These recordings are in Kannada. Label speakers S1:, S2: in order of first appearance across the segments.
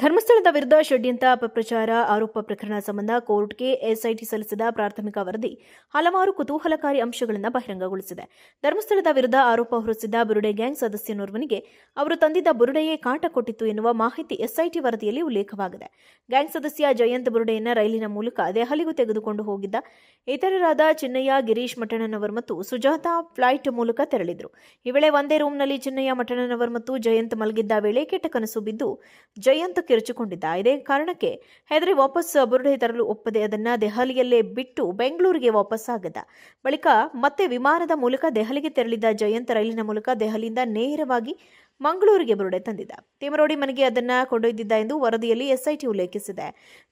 S1: ಧರ್ಮಸ್ಥಳದ ವಿರುದ್ಧ ಷಡ್ಯಂತ್ರ ಅಪಪ್ರಚಾರ ಆರೋಪ ಪ್ರಕರಣ ಸಂಬಂಧ ಕೋರ್ಟ್ಗೆ ಎಸ್ಐಟಿ ಸಲ್ಲಿಸಿದ ಪ್ರಾಥಮಿಕ ವರದಿ ಹಲವಾರು ಕುತೂಹಲಕಾರಿ ಅಂಶಗಳನ್ನು ಬಹಿರಂಗಗೊಳಿಸಿದೆ. ಧರ್ಮಸ್ಥಳದ ವಿರುದ್ಧ ಆರೋಪ ಹೊರಿಸಿದ್ದ ಬುರುಡೆ ಗ್ಯಾಂಗ್ ಸದಸ್ಯನೋರ್ವನಿಗೆ ಅವರು ತಂದಿದ್ದ ಬುರುಡೆಯೇ ಕಾಟ ಕೊಟ್ಟಿತ್ತು ಎನ್ನುವ ಮಾಹಿತಿ ಎಸ್ಐಟಿ ವರದಿಯಲ್ಲಿ ಉಲ್ಲೇಖವಾಗಿದೆ. ಗ್ಯಾಂಗ್ ಸದಸ್ಯ ಜಯಂತ್ ಬುರುಡೆಯನ್ನ ರೈಲಿನ ಮೂಲಕ ದೆಹಲಿಗೂ ತೆಗೆದುಕೊಂಡು ಹೋಗಿದ್ದ. ಇತರರಾದ ಚಿನ್ನಯ್ಯ, ಗಿರೀಶ್ ಮಠಣ್ಣನವರ್ ಮತ್ತು ಸುಜಾತಾ ಫ್ಲೈಟ್ ಮೂಲಕ ತೆರಳಿದ್ರು. ಈ ವೇಳೆ ಒಂದೇ ರೂಮ್ನಲ್ಲಿ ಚಿನ್ನಯ್ಯ, ಮಠಣ್ಣನವರ್ ಮತ್ತು ಜಯಂತ್ ಮಲಗಿದ್ದ ವೇಳೆ ಕೆಟ್ಟ ಕನಸು ಬಿದ್ದು ಜಯಂತ್ ಕಿರುಚಿಕೊಂಡಿದ್ದ. ಇದೇ ಕಾರಣಕ್ಕೆ ಹೆದರಿ ವಾಪಸ್ ಬುರುಡೆ ತರಲು ಒಪ್ಪದೆ ಅದನ್ನ ದೆಹಲಿಯಲ್ಲೇ ಬಿಟ್ಟು ಬೆಂಗಳೂರಿಗೆ ವಾಪಸ್ ಆಗಿದ್ದ. ಬಳಿಕ ಮತ್ತೆ ವಿಮಾನದ ಮೂಲಕ ದೆಹಲಿಗೆ ತೆರಳಿದ್ದ ಜಯಂತ್ ರೈಲಿನ ಮೂಲಕ ದೆಹಲಿಯಿಂದ ನೇರವಾಗಿ ಮಂಗಳೂರಿಗೆ ಬುರುಡೆ ತಂದಿದ್ದ. ತಿಮರೋಡಿ ಮನೆಗೆ ಅದನ್ನ ಕೊಂಡೊಯ್ದಿದ್ದ ಎಂದು ವರದಿಯಲ್ಲಿ ಎಸ್ಐಟಿ ಉಲ್ಲೇಖಿಸಿದೆ.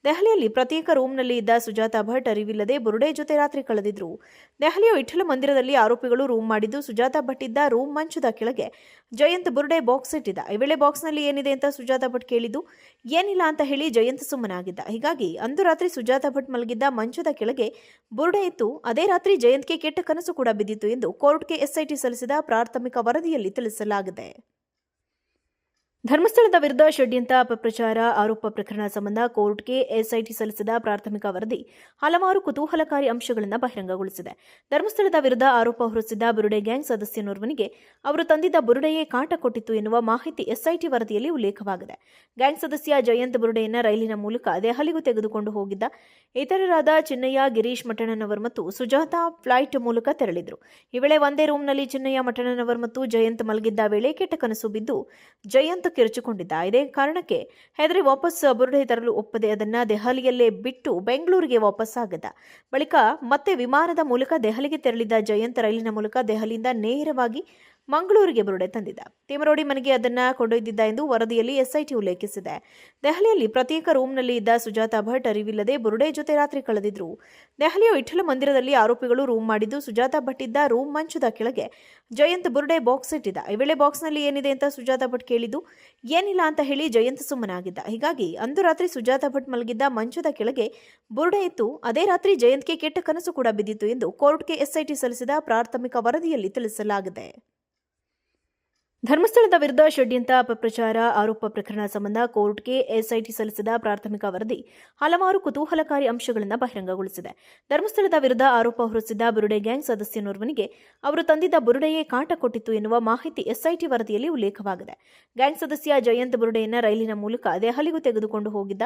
S1: ದೆಹಲಿಯಲ್ಲಿ ಪ್ರತ್ಯೇಕ ರೂಮ್ನಲ್ಲಿ ಇದ್ದ ಸುಜಾತಾ ಭಟ್ ಅರಿವಿಲ್ಲದೆ ಬುರುಡೆ ಜೊತೆ ರಾತ್ರಿ ಕಳೆದಿದ್ರು. ದೆಹಲಿಯ ವಿಠ್ಠಲ ಮಂದಿರದಲ್ಲಿ ಆರೋಪಿಗಳು ರೂಮ್ ಮಾಡಿದ್ದು ಸುಜಾತಾ ಭಟ್ ಇದ್ದ ರೂಮ್ ಮಂಚದ ಕೆಳಗೆ ಜಯಂತ್ ಬುರುಡೆ ಬಾಕ್ಸ್ ಇಟ್ಟಿದ್ದ. ಈ ವೇಳೆ ಬಾಕ್ಸ್ನಲ್ಲಿ ಏನಿದೆ ಅಂತ ಸುಜಾತಾ ಭಟ್ ಕೇಳಿದ್ದು ಏನಿಲ್ಲ ಅಂತ ಹೇಳಿ ಜಯಂತ್ ಸುಮ್ಮನಾಗಿದ್ದ. ಹೀಗಾಗಿ ಅಂದು ರಾತ್ರಿ ಸುಜಾತಾ ಭಟ್ ಮಲಗಿದ್ದ ಮಂಚದ ಕೆಳಗೆ ಬುರುಡೆ ಇತ್ತು. ಅದೇ ರಾತ್ರಿ ಜಯಂತ್ಗೆ ಕೆಟ್ಟ ಕನಸು ಕೂಡ ಬಿದ್ದಿತ್ತು ಎಂದು ಕೋರ್ಟ್ಗೆ ಎಸ್ಐಟಿ ಸಲ್ಲಿಸಿದ ಪ್ರಾಥಮಿಕ ವರದಿಯಲ್ಲಿ ತಿಳಿಸಲಾಗಿದೆ. ಧರ್ಮಸ್ಥಳದ ವಿರುದ್ಧ ಷಡ್ಯಂತ್ರ ಅಪಪ್ರಚಾರ ಆರೋಪ ಪ್ರಕರಣ ಸಂಬಂಧ ಕೋರ್ಟ್ಗೆ ಎಸ್ಐಟಿ ಸಲ್ಲಿಸಿದ ಪ್ರಾಥಮಿಕ ವರದಿ ಹಲವಾರು ಕುತೂಹಲಕಾರಿ ಅಂಶಗಳನ್ನು ಬಹಿರಂಗಗೊಳಿಸಿದೆ. ಧರ್ಮಸ್ಥಳದ ವಿರುದ್ಧ ಆರೋಪ ಹೊರಿಸಿದ್ದ ಬುರುಡೆ ಗ್ಯಾಂಗ್ ಸದಸ್ಯನೋರ್ವನಿಗೆ ಅವರು ತಂದಿದ್ದ ಬುರುಡೆಯೇ ಕಾಟ ಕೊಟ್ಟಿತ್ತು ಎನ್ನುವ ಮಾಹಿತಿ ಎಸ್ಐಟಿ ವರದಿಯಲ್ಲಿ ಉಲ್ಲೇಖವಾಗಿದೆ. ಗ್ಯಾಂಗ್ ಸದಸ್ಯ ಜಯಂತ್ ಬುರುಡೆಯನ್ನ ರೈಲಿನ ಮೂಲಕ ದೆಹಲಿಗೂ ತೆಗೆದುಕೊಂಡು ಹೋಗಿದ್ದ. ಇತರರಾದ ಚಿನ್ನಯ್ಯ, ಗಿರೀಶ್ ಮಠಣ್ಣನವರ್ ಮತ್ತು ಸುಜಾತಾ ಫ್ಲೈಟ್ ಮೂಲಕ ತೆರಳಿದ್ರು. ಈ ವೇಳೆ ಒಂದೇ ರೂಮ್ನಲ್ಲಿ ಚಿನ್ನಯ್ಯ, ಮಠಣ್ಣನವರ್ ಮತ್ತು ಜಯಂತ್ ಮಲಗಿದ್ದ ವೇಳೆ ಕೆಟ್ಟ ಕನಸು ಬಿದ್ದು ಜಯಂತ್ ಕಿರುಚಿಕೊಂಡಿದ್ದ. ಇದೇ ಕಾರಣಕ್ಕೆ ಹೆದರಿ ವಾಪಸ್ ಬುರುಡೆ ತರಲು ಒಪ್ಪದೆ ಅದನ್ನ ದೆಹಲಿಯಲ್ಲೇ ಬಿಟ್ಟು ಬೆಂಗಳೂರಿಗೆ ವಾಪಸ್ ಆಗಿದ್ದ. ಬಳಿಕ ಮತ್ತೆ ವಿಮಾನದ ಮೂಲಕ ದೆಹಲಿಗೆ ತೆರಳಿದ್ದ ಜಯಂತ್ ರೈಲಿನ ಮೂಲಕ ದೆಹಲಿಯಿಂದ ನೇರವಾಗಿ ಮಂಗಳೂರಿಗೆ ಬುರುಡೆ ತಂದಿದ್ದ. ತಿಮರೋಡಿ ಮನೆಗೆ ಅದನ್ನ ಕೊಂಡೊಯ್ದಿದ್ದ ಎಂದು ವರದಿಯಲ್ಲಿ ಎಸ್ಐಟಿ ಉಲ್ಲೇಖಿಸಿದೆ. ದೆಹಲಿಯಲ್ಲಿ ಪ್ರತ್ಯೇಕ ರೂಮ್ನಲ್ಲಿ ಇದ್ದ ಸುಜಾತಾ ಭಟ್ ಅರಿವಿಲ್ಲದೆ ಬುರುಡೆ ಜೊತೆ ರಾತ್ರಿ ಕಳೆದಿದ್ರು. ದೆಹಲಿಯ ವಿಠ್ಠಲ ಮಂದಿರದಲ್ಲಿ ಆರೋಪಿಗಳು ರೂಮ್ ಮಾಡಿದ್ದು ಸುಜಾತಾ ಭಟ್ ಇದ್ದ ರೂಮ್ ಮಂಚದ ಕೆಳಗೆ ಜಯಂತ್ ಬುರುಡೆ ಬಾಕ್ಸ್ ಇಟ್ಟಿದ್ದ. ಈ ವೇಳೆ ಬಾಕ್ಸ್ನಲ್ಲಿ ಏನಿದೆ ಅಂತ ಸುಜಾತಾ ಭಟ್ ಕೇಳಿದ್ದು ಏನಿಲ್ಲ ಅಂತ ಹೇಳಿ ಜಯಂತ್ ಸುಮ್ಮನಾಗಿದ್ದ. ಹೀಗಾಗಿ ಅಂದು ರಾತ್ರಿ ಸುಜಾತಾ ಭಟ್ ಮಲಗಿದ್ದ ಮಂಚದ ಕೆಳಗೆ ಬುರುಡೆ ಇತ್ತು. ಅದೇ ರಾತ್ರಿ ಜಯಂತ್ಗೆ ಕೆಟ್ಟ ಕನಸು ಕೂಡ ಬಿದ್ದಿತ್ತು ಎಂದು ಕೋರ್ಟ್ಗೆ ಎಸ್ಐಟಿ ಸಲ್ಲಿಸಿದ ಪ್ರಾಥಮಿಕ ವರದಿಯಲ್ಲಿ ತಿಳಿಸಲಾಗಿದೆ. ಧರ್ಮಸ್ಥಳದ ವಿರುದ್ಧ ಷಡ್ಯಂತ್ರ ಅಪಪ್ರಚಾರ ಆರೋಪ ಪ್ರಕರಣ ಸಂಬಂಧ ಕೋರ್ಟ್ಗೆ ಎಸ್ಐಟಿ ಸಲ್ಲಿಸಿದ ಪ್ರಾಥಮಿಕ ವರದಿ ಹಲವಾರು ಕುತೂಹಲಕಾರಿ ಅಂಶಗಳನ್ನು ಬಹಿರಂಗಗೊಳಿಸಿದೆ. ಧರ್ಮಸ್ಥಳದ ವಿರುದ್ಧ ಆರೋಪ ಹೊರಿಸಿದ್ದ ಬುರುಡೆ ಗ್ಯಾಂಗ್ ಸದಸ್ಯನೋರ್ವನಿಗೆ ಅವರು ತಂದಿದ್ದ ಬುರುಡೆಯೇ ಕಾಟ ಕೊಟ್ಟಿತ್ತು ಎನ್ನುವ ಮಾಹಿತಿ ಎಸ್ಐಟಿ ವರದಿಯಲ್ಲಿ ಉಲ್ಲೇಖವಾಗಿದೆ. ಗ್ಯಾಂಗ್ ಸದಸ್ಯ ಜಯಂತ್ ಬುರುಡೆಯನ್ನ ರೈಲಿನ ಮೂಲಕ ದೆಹಲಿಗೂ ತೆಗೆದುಕೊಂಡು ಹೋಗಿದ್ದ.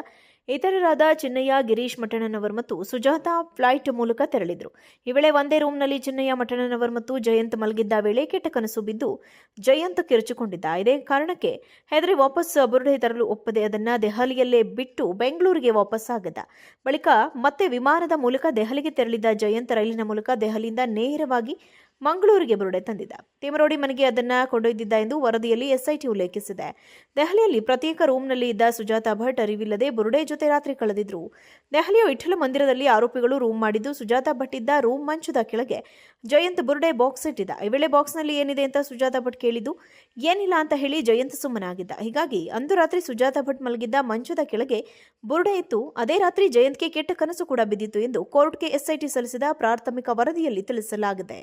S1: ಇತರರಾದ ಚಿನ್ನಯ್ಯ, ಗಿರೀಶ್ ಮಠಣ್ಣನವರ್ ಮತ್ತು ಸುಜಾತಾ ಫ್ಲೈಟ್ ಮೂಲಕ ತೆರಳಿದ್ರು. ಈ ವೇಳೆ ಒಂದೇ ರೂಮ್ನಲ್ಲಿ ಚಿನ್ನಯ್ಯ, ಮಠಣ್ಣನವರ್ ಮತ್ತು ಜಯಂತ್ ಮಲಗಿದ್ದ ವೇಳೆ ಕೆಟ್ಟ ಕನಸು ಬಿದ್ದು ಜಯಂತ್ ಕಿರುಚಿಕೊಂಡಿದ್ದ. ಇದೇ ಕಾರಣಕ್ಕೆ ಹೆದರಿ ವಾಪಸ್ ಬುರುಡೆ ತರಲು ಒಪ್ಪದೆ ಅದನ್ನ ದೆಹಲಿಯಲ್ಲೇ ಬಿಟ್ಟು ಬೆಂಗಳೂರಿಗೆ ವಾಪಸ್ ಆಗಿದ್ದ. ಬಳಿಕ ಮತ್ತೆ ವಿಮಾನದ ಮೂಲಕ ದೆಹಲಿಗೆ ತೆರಳಿದ್ದ ಜಯಂತ್ ರೈಲಿನ ಮೂಲಕ ದೆಹಲಿಯಿಂದ ನೇರವಾಗಿ ಮಂಗಳೂರಿಗೆ ಬುರುಡೆ ತಂದಿದ್ದ. ತಿಮರೋಡಿ ಮನೆಗೆ ಅದನ್ನ ಕೊಂಡೊಯ್ದಿದ್ದ ಎಂದು ವರದಿಯಲ್ಲಿ ಎಸ್ಐಟಿ ಉಲ್ಲೇಖಿಸಿದೆ. ದೆಹಲಿಯಲ್ಲಿ ಪ್ರತ್ಯೇಕ ರೂಮ್ನಲ್ಲಿ ಇದ್ದ ಸುಜಾತಾ ಭಟ್ ಅರಿವಿಲ್ಲದೆ ಬುರುಡೆ ಜೊತೆ ರಾತ್ರಿ ಕಳೆದಿದ್ರು. ದೆಹಲಿಯ ವಿಠ್ಠಲ ಮಂದಿರದಲ್ಲಿ ಆರೋಪಿಗಳು ರೂಮ್ ಮಾಡಿದ್ದು ಸುಜಾತಾ ಭಟ್ ಇದ್ದ ರೂಮ್ ಮಂಚದ ಕೆಳಗೆ ಜಯಂತ್ ಬುರುಡೆ ಬಾಕ್ಸ್ ಇಟ್ಟಿದ್ದ. ಈ ವೇಳೆ ಬಾಕ್ಸ್ನಲ್ಲಿ ಏನಿದೆ ಅಂತ ಸುಜಾತಾ ಭಟ್ ಕೇಳಿದ್ದು ಏನಿಲ್ಲ ಅಂತ ಹೇಳಿ ಜಯಂತ್ ಸುಮ್ಮನಾಗಿದ್ದ. ಹೀಗಾಗಿ ಅಂದು ರಾತ್ರಿ ಸುಜಾತಾ ಭಟ್ ಮಲಗಿದ್ದ ಮಂಚದ ಕೆಳಗೆ ಬುರುಡೆ ಇತ್ತು. ಅದೇ ರಾತ್ರಿ ಜಯಂತ್ಗೆ ಕೆಟ್ಟ ಕನಸು ಕೂಡ ಬಿದ್ದಿತ್ತು ಎಂದು ಕೋರ್ಟ್ಗೆ ಎಸ್ಐಟಿ ಸಲ್ಲಿಸಿದ ಪ್ರಾಥಮಿಕ ವರದಿಯಲ್ಲಿ ತಿಳಿಸಲಾಗಿದೆ.